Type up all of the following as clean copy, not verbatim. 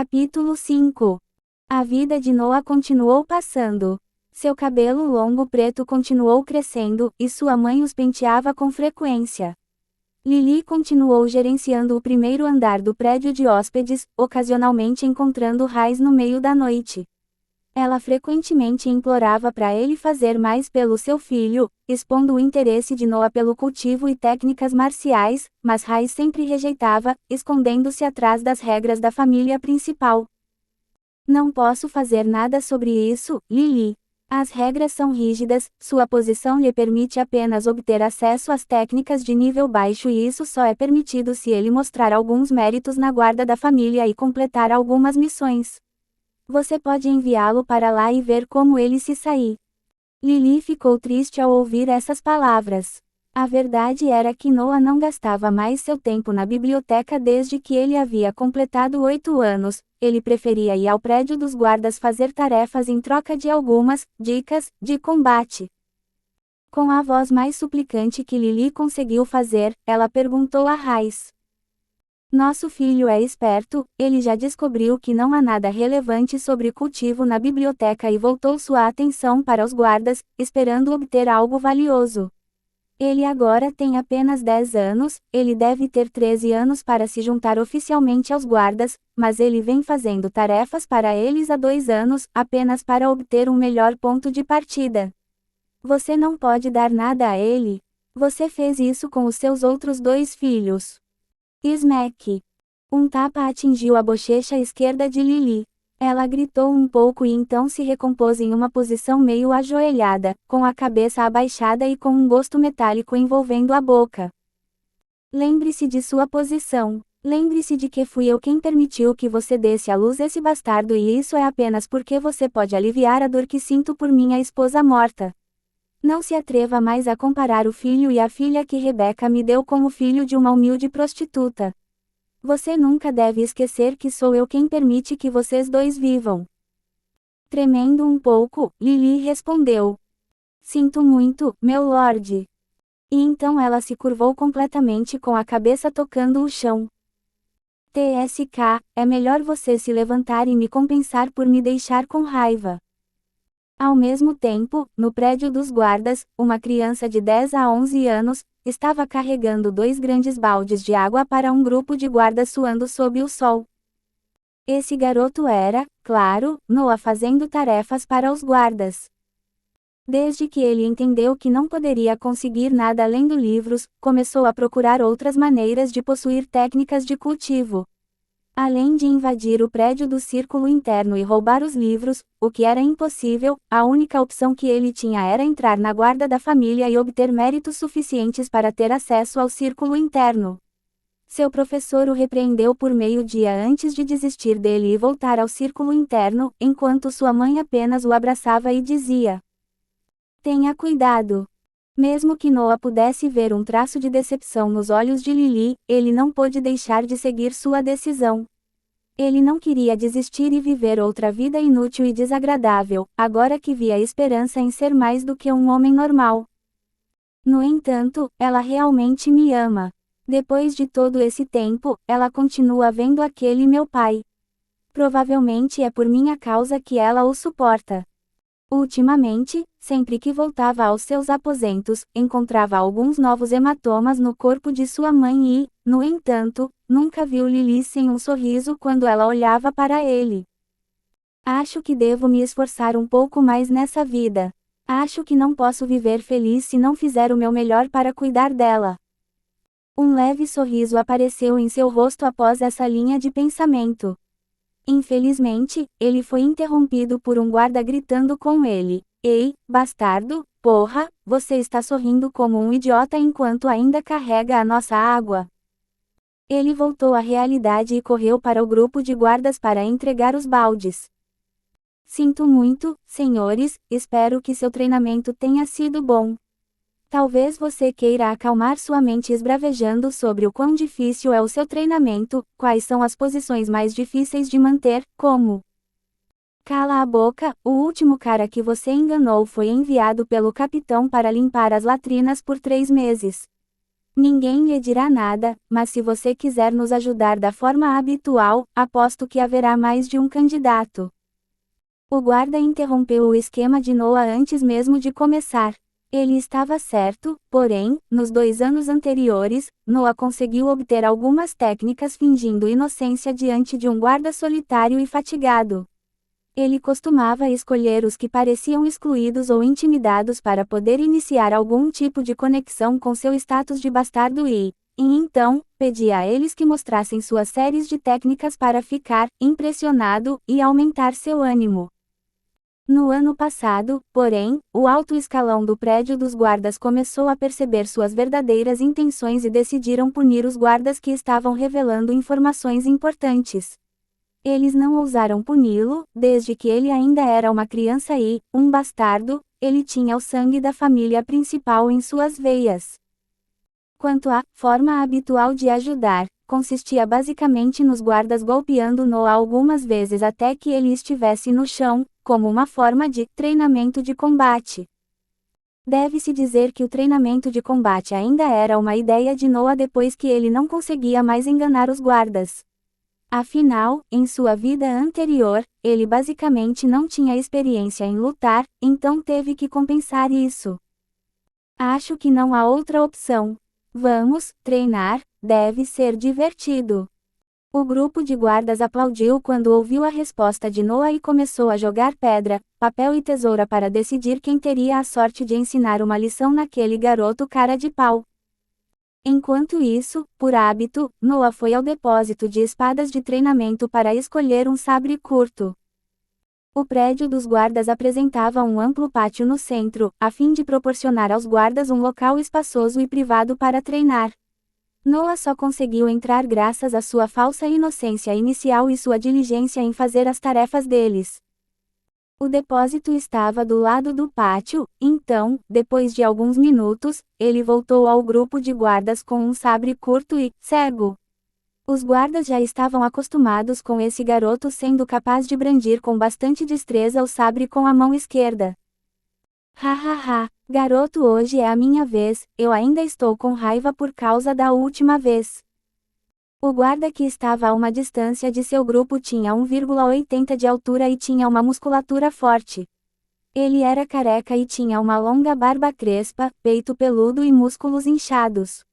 Capítulo 5. A vida de Noah continuou passando. Seu cabelo longo preto continuou crescendo, e sua mãe os penteava com frequência. Lily continuou gerenciando o primeiro andar do prédio de hóspedes, ocasionalmente encontrando Raiz no meio da noite. Ela frequentemente implorava para ele fazer mais pelo seu filho, expondo o interesse de Noah pelo cultivo e técnicas marciais, mas Raiz sempre rejeitava, escondendo-se atrás das regras da família principal. Não posso fazer nada sobre isso, Lily. As regras são rígidas, sua posição lhe permite apenas obter acesso às técnicas de nível baixo e isso só é permitido se ele mostrar alguns méritos na guarda da família e completar algumas missões. Você pode enviá-lo para lá e ver como ele se sair. Lily ficou triste ao ouvir essas palavras. A verdade era que Noah não gastava mais seu tempo na biblioteca desde que ele havia completado 8 anos, ele preferia ir ao prédio dos guardas fazer tarefas em troca de algumas dicas de combate. Com a voz mais suplicante que Lily conseguiu fazer, ela perguntou a Raiz. Nosso filho é esperto, ele já descobriu que não há nada relevante sobre cultivo na biblioteca e voltou sua atenção para os guardas, esperando obter algo valioso. Ele agora tem apenas 10 anos, ele deve ter 13 anos para se juntar oficialmente aos guardas, mas ele vem fazendo tarefas para eles há 2 anos, apenas para obter um melhor ponto de partida. Você não pode dar nada a ele. Você fez isso com os seus outros 2 filhos. Smack. Um tapa atingiu a bochecha esquerda de Lily. Ela gritou um pouco e então se recompôs em uma posição meio ajoelhada, com a cabeça abaixada e com um gosto metálico envolvendo a boca. Lembre-se de sua posição. Lembre-se de que fui eu quem permitiu que você desse à luz esse bastardo e isso é apenas porque você pode aliviar a dor que sinto por minha esposa morta. Não se atreva mais a comparar o filho e a filha que Rebecca me deu com o filho de uma humilde prostituta. Você nunca deve esquecer que sou eu quem permite que vocês 2 vivam. Tremendo um pouco, Lily respondeu. Sinto muito, meu lorde. E então ela se curvou completamente com a cabeça tocando o chão. TSK, é melhor você se levantar e me compensar por me deixar com raiva. Ao mesmo tempo, no prédio dos guardas, uma criança de 10 a 11 anos, estava carregando 2 grandes baldes de água para um grupo de guardas suando sob o sol. Esse garoto era, claro, Noah fazendo tarefas para os guardas. Desde que ele entendeu que não poderia conseguir nada lendo livros, começou a procurar outras maneiras de possuir técnicas de cultivo. Além de invadir o prédio do círculo interno e roubar os livros, o que era impossível, a única opção que ele tinha era entrar na guarda da família e obter méritos suficientes para ter acesso ao círculo interno. Seu professor o repreendeu por meio-dia antes de desistir dele e voltar ao círculo interno, enquanto sua mãe apenas o abraçava e dizia: Tenha cuidado. Mesmo que Noah pudesse ver um traço de decepção nos olhos de Lily, ele não pôde deixar de seguir sua decisão. Ele não queria desistir e viver outra vida inútil e desagradável, agora que via esperança em ser mais do que um homem normal. No entanto, ela realmente me ama. Depois de todo esse tempo, ela continua vendo aquele meu pai. Provavelmente é por minha causa que ela o suporta. Ultimamente, sempre que voltava aos seus aposentos, encontrava alguns novos hematomas no corpo de sua mãe e, no entanto, nunca viu Lily sem um sorriso quando ela olhava para ele. Acho que devo me esforçar um pouco mais nessa vida. Acho que não posso viver feliz se não fizer o meu melhor para cuidar dela. Um leve sorriso apareceu em seu rosto após essa linha de pensamento. Infelizmente, ele foi interrompido por um guarda gritando com ele. Ei, bastardo, porra, você está sorrindo como um idiota enquanto ainda carrega a nossa água. Ele voltou à realidade e correu para o grupo de guardas para entregar os baldes. Sinto muito, senhores, espero que seu treinamento tenha sido bom. Talvez você queira acalmar sua mente esbravejando sobre o quão difícil é o seu treinamento, quais são as posições mais difíceis de manter, como... Cala a boca, o último cara que você enganou foi enviado pelo capitão para limpar as latrinas por 3 meses. Ninguém lhe dirá nada, mas se você quiser nos ajudar da forma habitual, aposto que haverá mais de um candidato. O guarda interrompeu o esquema de Noah antes mesmo de começar. Ele estava certo, porém, nos 2 anos anteriores, Noah conseguiu obter algumas técnicas fingindo inocência diante de um guarda solitário e fatigado. Ele costumava escolher os que pareciam excluídos ou intimidados para poder iniciar algum tipo de conexão com seu status de bastardo e então, pedia a eles que mostrassem suas séries de técnicas para ficar impressionado e aumentar seu ânimo. No ano passado, porém, o alto escalão do prédio dos guardas começou a perceber suas verdadeiras intenções e decidiram punir os guardas que estavam revelando informações importantes. Eles não ousaram puni-lo, desde que ele ainda era uma criança e, um bastardo, ele tinha o sangue da família principal em suas veias. Quanto à forma habitual de ajudar, consistia basicamente nos guardas golpeando Noah algumas vezes até que ele estivesse no chão, como uma forma de treinamento de combate. Deve-se dizer que o treinamento de combate ainda era uma ideia de Noah depois que ele não conseguia mais enganar os guardas. Afinal, em sua vida anterior, ele basicamente não tinha experiência em lutar, então teve que compensar isso. Acho que não há outra opção. Vamos, treinar, deve ser divertido. O grupo de guardas aplaudiu quando ouviu a resposta de Noah e começou a jogar pedra, papel e tesoura para decidir quem teria a sorte de ensinar uma lição naquele garoto cara de pau. Enquanto isso, por hábito, Noah foi ao depósito de espadas de treinamento para escolher um sabre curto. O prédio dos guardas apresentava um amplo pátio no centro, a fim de proporcionar aos guardas um local espaçoso e privado para treinar. Noah só conseguiu entrar graças à sua falsa inocência inicial e sua diligência em fazer as tarefas deles. O depósito estava do lado do pátio, então, depois de alguns minutos, ele voltou ao grupo de guardas com um sabre curto e cego. Os guardas já estavam acostumados com esse garoto sendo capaz de brandir com bastante destreza o sabre com a mão esquerda. Hahaha, garoto, hoje é a minha vez, eu ainda estou com raiva por causa da última vez. O guarda que estava a uma distância de seu grupo tinha 1,80 de altura e tinha uma musculatura forte. Ele era careca e tinha uma longa barba crespa, peito peludo e músculos inchados.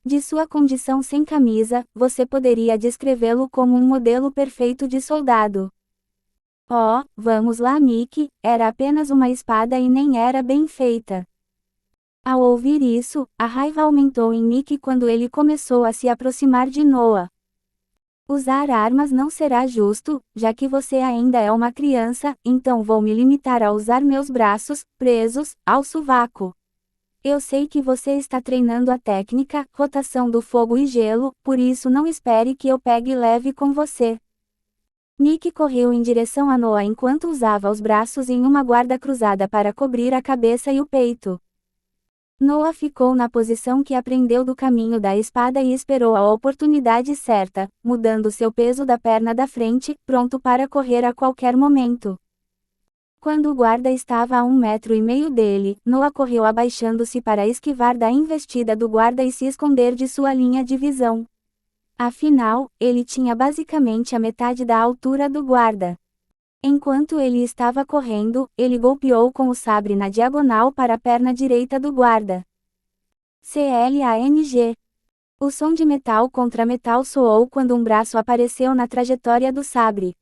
De sua condição sem camisa, você poderia descrevê-lo como um modelo perfeito de soldado. Oh, vamos lá, Mickey, era apenas uma espada e nem era bem feita. Ao ouvir isso, a raiva aumentou em Mickey quando ele começou a se aproximar de Noah. Usar armas não será justo, já que você ainda é uma criança, então vou me limitar a usar meus braços, presos, ao sovaco. Eu sei que você está treinando a técnica, rotação do fogo e gelo, por isso não espere que eu pegue leve com você. Mickey correu em direção a Noah enquanto usava os braços em uma guarda cruzada para cobrir a cabeça e o peito. Noah ficou na posição que aprendeu do caminho da espada e esperou a oportunidade certa, mudando seu peso da perna da frente, pronto para correr a qualquer momento. Quando o guarda estava a 1,5 metros dele, Noah correu abaixando-se para esquivar da investida do guarda e se esconder de sua linha de visão. Afinal, ele tinha basicamente a metade da altura do guarda. Enquanto ele estava correndo, ele golpeou com o sabre na diagonal para a perna direita do guarda. Clang. O som de metal contra metal soou quando um braço apareceu na trajetória do sabre.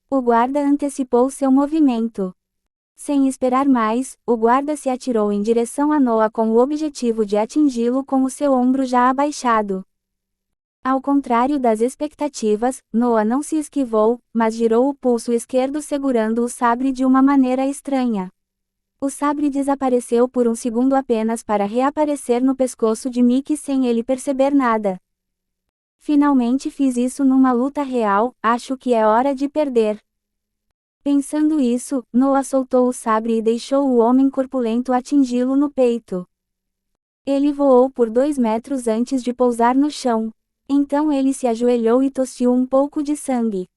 O guarda antecipou seu movimento. Sem esperar mais, o guarda se atirou em direção a Noah com o objetivo de atingi-lo com o seu ombro já abaixado. Ao contrário das expectativas, Noah não se esquivou, mas girou o pulso esquerdo segurando o sabre de uma maneira estranha. O sabre desapareceu por um segundo apenas para reaparecer no pescoço de Mickey sem ele perceber nada. Finalmente fiz isso numa luta real, acho que é hora de perder. Pensando isso, Noah soltou o sabre e deixou o homem corpulento atingi-lo no peito. Ele voou por 2 metros antes de pousar no chão. Então ele se ajoelhou e tossiu um pouco de sangue.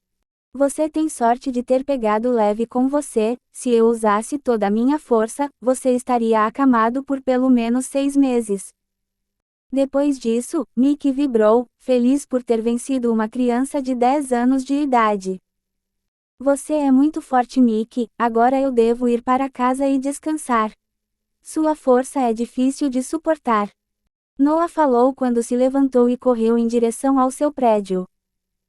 Você tem sorte de ter pegado leve com você, se eu usasse toda a minha força, você estaria acamado por pelo menos 6 meses. Depois disso, Mickey vibrou, feliz por ter vencido uma criança de 10 anos de idade. Você é muito forte, Mickey, agora eu devo ir para casa e descansar. Sua força é difícil de suportar. Noah falou quando se levantou e correu em direção ao seu prédio.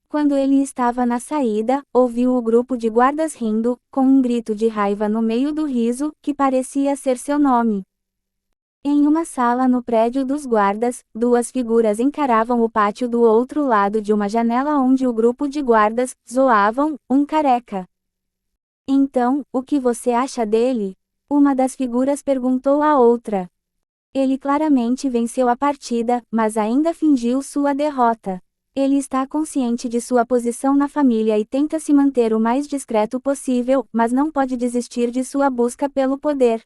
Quando ele estava na saída, ouviu o grupo de guardas rindo, com um grito de raiva no meio do riso, que parecia ser seu nome. Em uma sala no prédio dos guardas, duas figuras encaravam o pátio do outro lado de uma janela onde o grupo de guardas zoavam um careca. Então, o que você acha dele? Uma das figuras perguntou à outra. Ele claramente venceu a partida, mas ainda fingiu sua derrota. Ele está consciente de sua posição na família e tenta se manter o mais discreto possível, mas não pode desistir de sua busca pelo poder.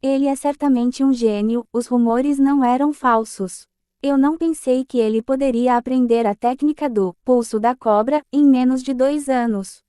Ele é certamente um gênio, os rumores não eram falsos. Eu não pensei que ele poderia aprender a técnica do pulso da cobra em menos de 2 anos.